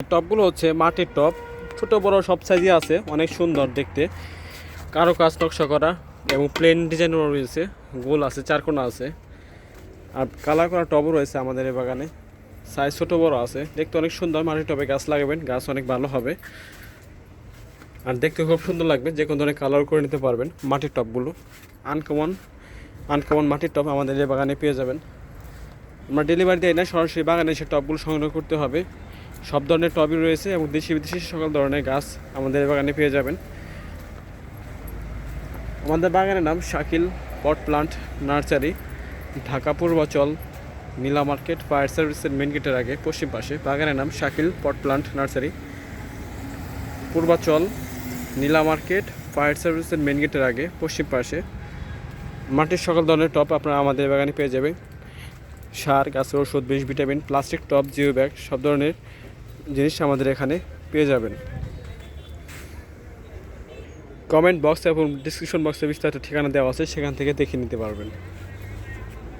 টবগুলো হচ্ছে মাটির টব, ছোট বড় সব সাইজই আছে, অনেক সুন্দর দেখতে, কারো কাজ নকশা করা এবং প্লেন ডিজাইনও রয়েছে, গোল আছে, চারকোনা আছে, আর কালার করা টবও রয়েছে আমাদের এই বাগানে। সাইজ ছোট বড় আছে, দেখতে অনেক সুন্দর। মাটির টবে গাছ লাগাবেন, গাছ অনেক ভালো হবে আর দেখতে খুব সুন্দর লাগবে। যে কোনো ধরনের কালার করে নিতে পারবেন মাটির টবগুলো। আনকমন আনকমন মাটির টব আমাদের এই বাগানে পেয়ে যাবেন। আমরা ডেলিভারি দিই না, সরাসরি বাগানে এসে টবগুলো সংগ্রহ করতে হবে। সব ধরনের টবই রয়েছে এবং দেশি বিদেশি সকল ধরনের গাছ আমাদের এই বাগানে পেয়ে যাবেন। আমাদের বাগানের নাম শাকিল পট প্লান্ট নার্সারি, ঢাকা পূর্বাচল নীলা মার্কেট ফায়ার সার্ভিসের মেন গেটের আগে পশ্চিম পাশে। বাগানের নাম শাকিল পট প্লান্ট নার্সারি, পূর্বাচল নীলা মার্কেট ফায়ার সার্ভিসের মেন গেটের আগে পশ্চিম পাশে। মাটির সকল ধরনের টব আপনারা আমাদের বাগানে পেয়ে যাবেন। সার, গাছের ওষুধ, বিষ, ভিটামিন, প্লাস্টিক টব, জিও ব্যাগ, সব ধরনের জিনিস আমাদের এখানে পেয়ে যাবেন। কমেন্ট বক্স এবং ডিসক্রিপশন বক্সে বিস্তারিত ঠিকানা দেওয়া আছে, সেখান থেকে দেখে নিতে পারবেন।